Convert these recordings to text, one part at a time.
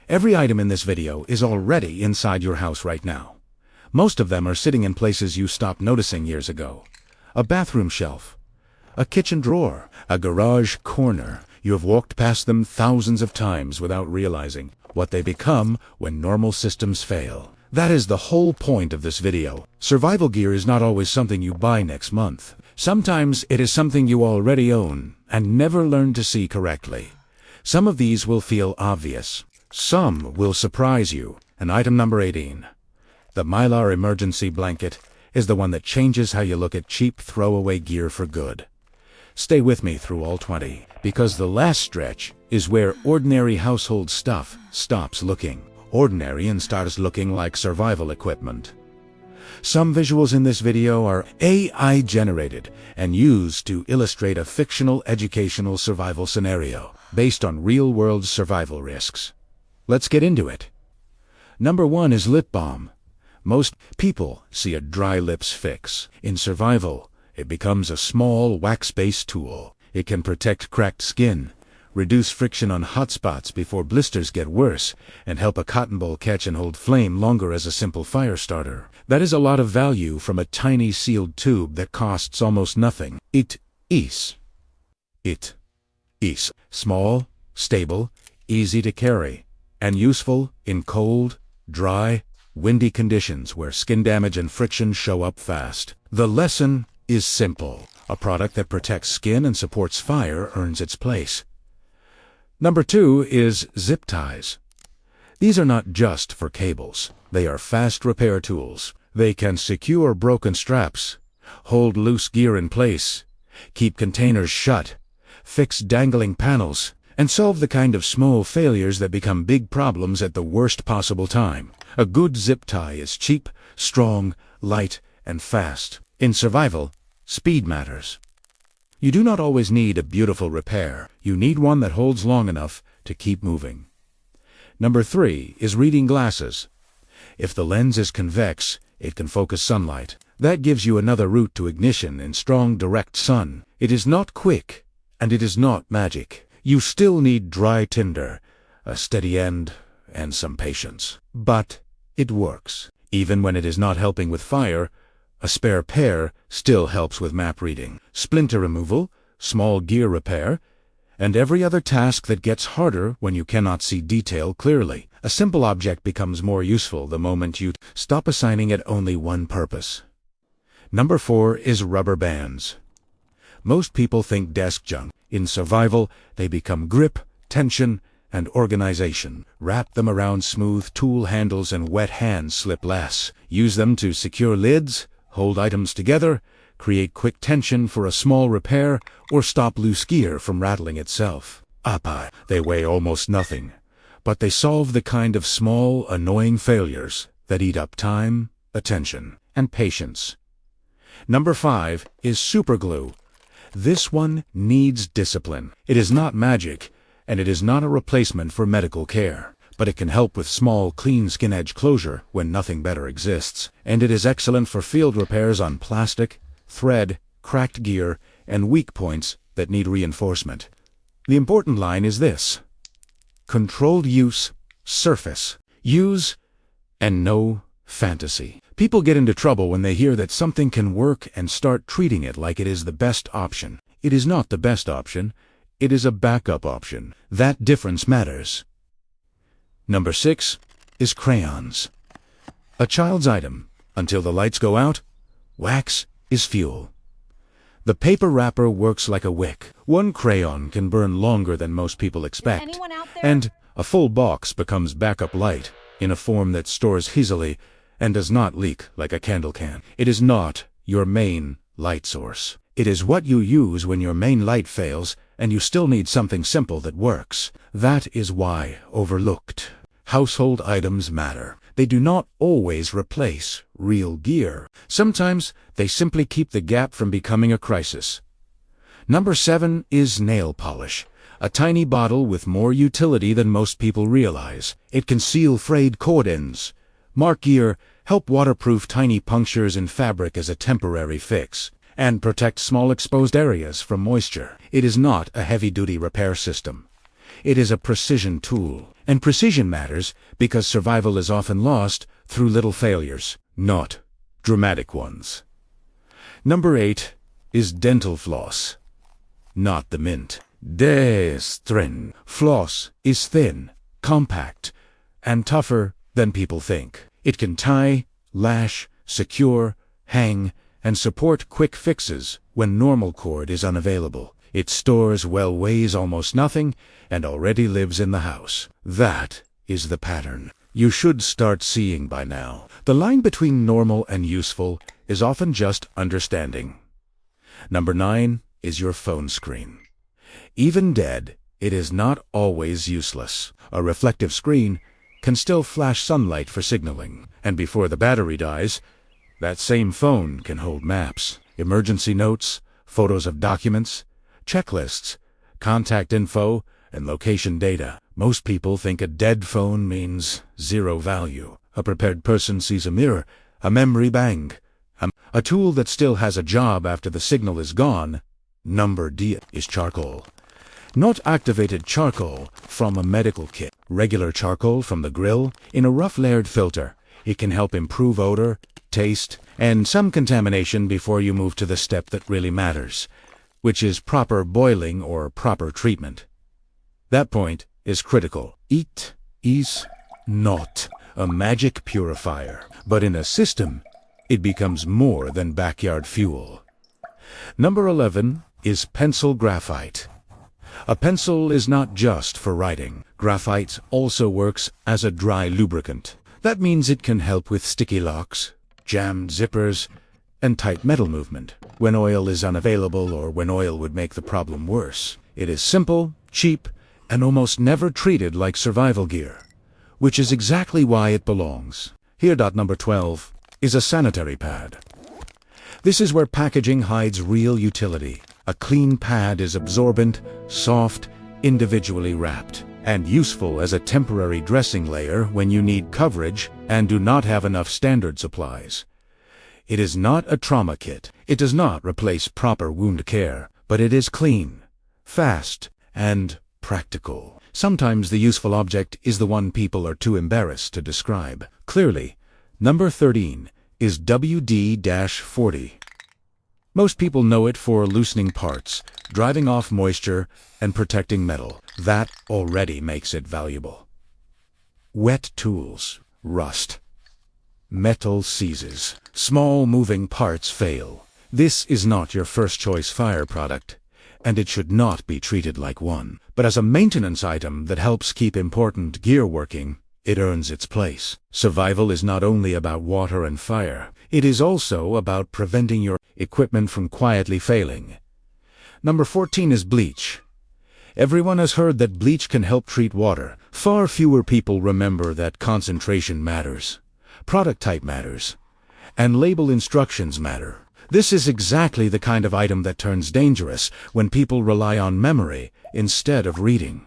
Every item in this video is already inside your house right now. Most of them are sitting in places you stopped noticing years ago. A bathroom shelf, a kitchen drawer, a garage corner. You have walked past them thousands of times without realizing what they become when normal systems fail. That is the whole point of this video. Survival gear is not always something you buy next month. Sometimes it is something you already own and never learned to see correctly. Some of these will feel obvious. Some will surprise you. And item number 18. The Mylar emergency blanket is the one that changes how you look at cheap throwaway gear for good. Stay with me through all 20, because the last stretch is where ordinary household stuff stops looking ordinary and starts looking like survival equipment. Some visuals in this video are AI generated and used to illustrate a fictional educational survival scenario based on real-world survival risks. Let's get into it. Number 1 is lip balm. Most people see a dry lips fix. In survival, it becomes a small wax-based tool. It can protect cracked skin, reduce friction on hot spots before blisters get worse, and help a cotton ball catch and hold flame longer as a simple fire starter. That is a lot of value from a tiny sealed tube that costs almost nothing. It is small, stable, easy to carry, and useful in cold, dry, windy conditions where skin damage and friction show up fast. The lesson is simple. A product that protects skin and supports fire earns its place. Number 2 is zip ties. These are not just for cables. They are fast repair tools. They can secure broken straps, hold loose gear in place, keep containers shut, fix dangling panels, and solve the kind of small failures that become big problems at the worst possible time. A good zip tie is cheap, strong, light, and fast. In survival, speed matters. You do not always need a beautiful repair. You need one that holds long enough to keep moving. Number 3 is reading glasses. If the lens is convex, it can focus sunlight. That gives you another route to ignition in strong direct sun. It is not quick, and it is not magic. You still need dry tinder, a steady end, and some patience. But it works. Even when it is not helping with fire, a spare pair still helps with map reading, splinter removal, small gear repair, and every other task that gets harder when you cannot see detail clearly. A simple object becomes more useful the moment you stop assigning it only one purpose. Number 4 is rubber bands. Most people think desk junk. In survival, they become grip, tension, and organization. Wrap them around smooth tool handles and wet hands slip less. Use them to secure lids, hold items together, create quick tension for a small repair, or stop loose gear from rattling itself. They weigh almost nothing, but they solve the kind of small, annoying failures that eat up time, attention, and patience. Number 5 is superglue. This one needs discipline. It is not magic, and it is not a replacement for medical care, but it can help with small, clean skin edge closure when nothing better exists. And it is excellent for field repairs on plastic, thread, cracked gear, and weak points that need reinforcement. The important line is this: controlled use, surface. Use, and no fantasy. People get into trouble when they hear that something can work and start treating it like it is the best option. It is not the best option. It is a backup option. That difference matters. Number 6 is crayons. A child's item. Until the lights go out, wax is fuel. The paper wrapper works like a wick. One crayon can burn longer than most people expect. And a full box becomes backup light in a form that stores easily and does not leak like a candle can. It is not your main light source. It is what you use when your main light fails and you still need something simple that works. That is why overlooked household items matter. They do not always replace real gear. Sometimes they simply keep the gap from becoming a crisis. Number 7 is nail polish. A tiny bottle with more utility than most people realize. It can seal frayed cord ends, mark gear, help waterproof tiny punctures in fabric as a temporary fix, and protect small exposed areas from moisture. It is not a heavy-duty repair system. It is a precision tool, and precision matters because survival is often lost through little failures, not dramatic ones. Number 8 is dental floss, not the mint. Destrin. Floss is thin, compact, and tougher than people think. It can tie, lash, secure, hang, and support quick fixes when normal cord is unavailable. It stores well, weighs almost nothing, and already lives in the house. That is the pattern you should start seeing by now. The line between normal and useful is often just understanding. Number 9 is your phone screen. Even dead, it is not always useless. A reflective screen can still flash sunlight for signaling, and before the battery dies, that same phone can hold maps, emergency notes, photos of documents, checklists, contact info, and location data. Most people think a dead phone means zero value. A prepared person sees a mirror, a memory bank, a tool that still has a job after the signal is gone. Number D is charcoal. Not activated charcoal from a medical kit. Regular charcoal from the grill in a rough layered filter. It can help improve odor, taste, and some contamination before you move to the step that really matters, which is proper boiling or proper treatment. That point is critical. It is not a magic purifier, but in a system, it becomes more than backyard fuel. Number 11 is pencil graphite. A pencil is not just for writing. Graphite also works as a dry lubricant. That means it can help with sticky locks, jammed zippers, and tight metal movement when oil is unavailable or when oil would make the problem worse. It is simple, cheap, and almost never treated like survival gear, which is exactly why it belongs. Here. Number 12 is a sanitary pad. This is where packaging hides real utility. A clean pad is absorbent, soft, individually wrapped, and useful as a temporary dressing layer when you need coverage and do not have enough standard supplies. It is not a trauma kit. It does not replace proper wound care, but it is clean, fast, and practical. Sometimes the useful object is the one people are too embarrassed to describe. Clearly, number 13 is WD-40. Most people know it for loosening parts, driving off moisture, and protecting metal. That already makes it valuable. Wet tools rust. Metal seizes. Small moving parts fail. This is not your first choice fire product, and it should not be treated like one. But as a maintenance item that helps keep important gear working, it earns its place. Survival is not only about water and fire. It is also about preventing your equipment from quietly failing. Number 14 is bleach. Everyone has heard that bleach can help treat water. Far fewer people remember that concentration matters, product type matters, and label instructions matter. This is exactly the kind of item that turns dangerous when people rely on memory instead of reading.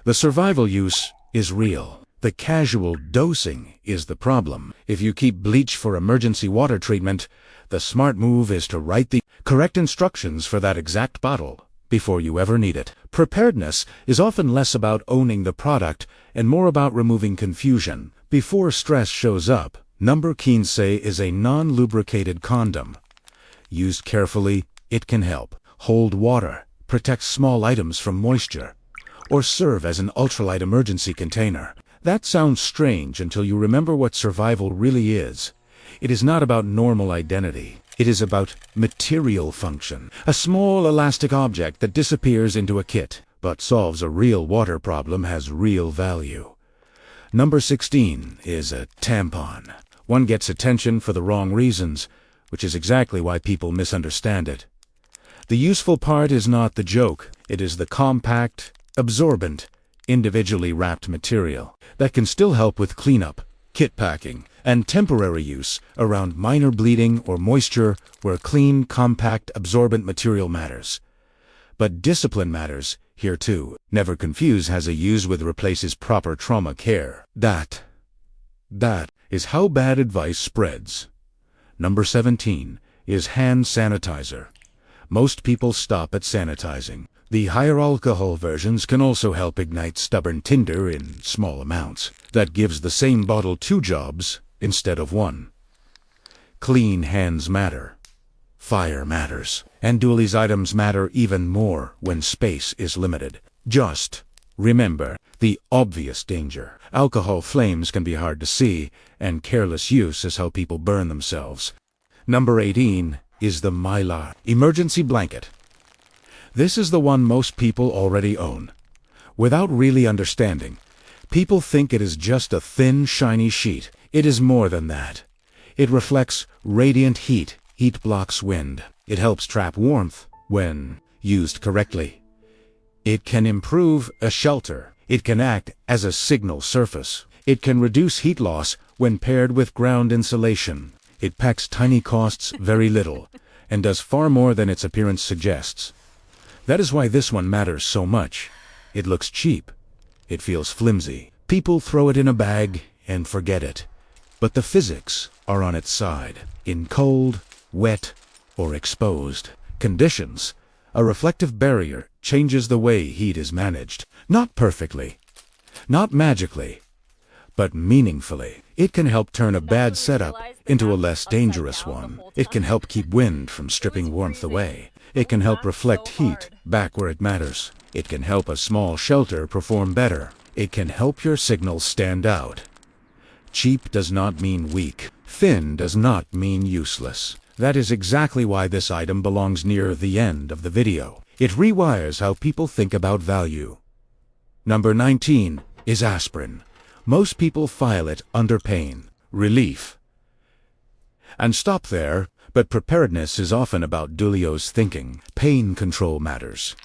The survival use is real. The casual dosing is the problem. If you keep bleach for emergency water treatment, the smart move is to write the correct instructions for that exact bottle before you ever need it. Preparedness is often less about owning the product and more about removing confusion before stress shows up. Number 15 is a non-lubricated condom. Used carefully, it can help hold water, protect small items from moisture, or serve as an ultralight emergency container. That sounds strange until you remember what survival really is. It is not about normal identity. It is about material function. A small elastic object that disappears into a kit, but solves a real water problem has real value. Number 16 is a tampon. One gets attention for the wrong reasons, which is exactly why people misunderstand it. The useful part is not the joke. It is the compact, absorbent, individually wrapped material that can still help with cleanup, kit packing, and temporary use around minor bleeding or moisture where clean, compact, absorbent material matters. But discipline matters here too. Never confuse has a use with replaces proper trauma care. That is how bad advice spreads. Number 17 is hand sanitizer. Most people stop at sanitizing. The higher alcohol versions can also help ignite stubborn tinder in small amounts. That gives the same bottle 2 jobs instead of 1. Clean hands matter. Fire matters. And dualies items matter even more when space is limited. Just remember the obvious danger. Alcohol flames can be hard to see, and careless use is how people burn themselves. Number 18 is the Mylar emergency blanket. This is the one most people already own. Without really understanding, people think it is just a thin, shiny sheet. It is more than that. It reflects radiant heat. Heat blocks wind. It helps trap warmth when used correctly. It can improve a shelter. It can act as a signal surface. It can reduce heat loss when paired with ground insulation. It packs tiny costs very little and does far more than its appearance suggests. That is why this one matters so much. It looks cheap. It feels flimsy. People throw it in a bag and forget it. But the physics are on its side. In cold, wet, or exposed conditions, a reflective barrier changes the way heat is managed. Not perfectly, not magically, but meaningfully. It can help turn a bad setup into a less dangerous one. It can help keep wind from stripping warmth away. It can help reflect heat back where it matters. It can help a small shelter perform better. It can help your signal stand out. Cheap does not mean weak. Thin does not mean useless. That is exactly why this item belongs near the end of the video. It rewires how people think about value. Number 19 is aspirin. Most people file it under pain, relief, and stop there, but preparedness is often about Dulio's thinking. Pain control matters.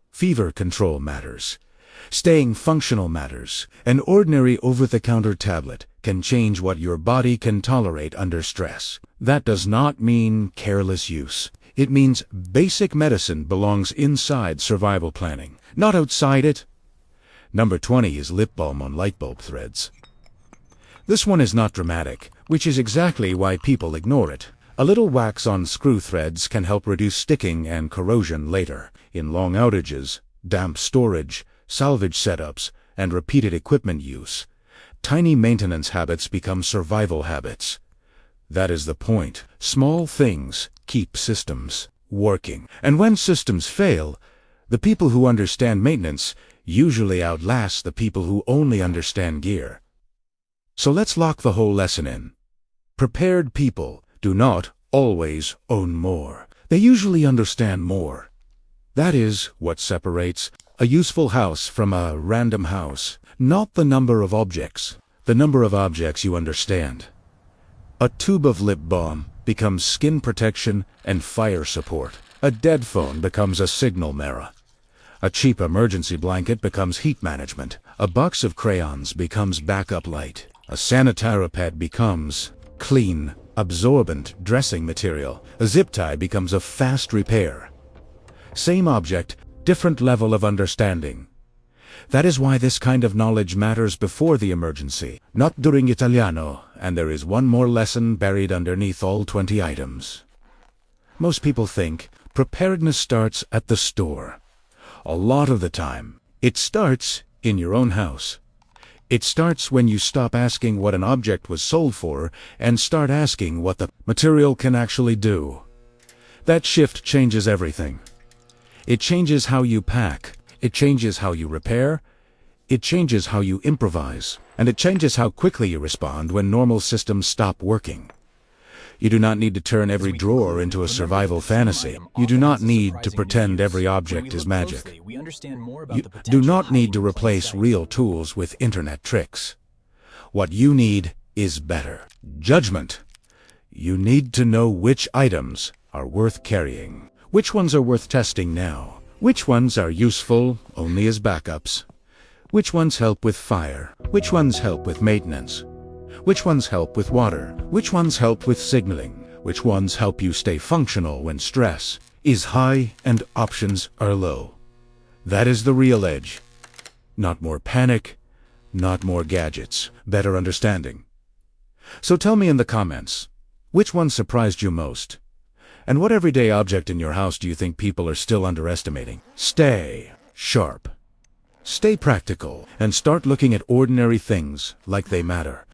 Fever control matters. Staying functional matters. An ordinary over-the-counter tablet can change what your body can tolerate under stress. That does not mean careless use. It means basic medicine belongs inside survival planning, not outside it. Number 20 is lip balm on light bulb threads. This one is not dramatic, which is exactly why people ignore it. A little wax on screw threads can help reduce sticking and corrosion later. In long outages, damp storage, salvage setups, and repeated equipment use, tiny maintenance habits become survival habits. That is the point. Small things keep systems working. And when systems fail, the people who understand maintenance usually outlast the people who only understand gear. So let's lock the whole lesson in. Prepared people do not always own more. They usually understand more. That is what separates a useful house from a random house. Not the number of objects, the number of objects you understand. A tube of lip balm becomes skin protection and fire support. A dead phone becomes a signal mirror. A cheap emergency blanket becomes heat management. A box of crayons becomes backup light. A sanitary pad becomes clean, absorbent dressing material. A zip tie becomes a fast repair. Same object, different level of understanding. That is why this kind of knowledge matters before the emergency, not during Italiano, and there is one more lesson buried underneath all 20 items. Most people think preparedness starts at the store. A lot of the time, it starts in your own house. It starts when you stop asking what an object was sold for and start asking what the material can actually do. That shift changes everything. It changes how you pack. It changes how you repair. It changes how you improvise. And it changes how quickly you respond when normal systems stop working. You do not need to turn every drawer into a survival fantasy. You do not need to pretend every object is magic. You do not need to replace real tools with internet tricks. What you need is better judgment. You need to know which items are worth carrying, which ones are worth testing now, which ones are useful only as backups, which ones help with fire, which ones help with maintenance, which ones help with water, which ones help with signaling, which ones help you stay functional when stress is high and options are low. That is the real edge. Not more panic, not more gadgets, better understanding. So tell me in the comments, which one surprised you most? And what everyday object in your house do you think people are still underestimating? Stay sharp. Stay practical and start looking at ordinary things like they matter.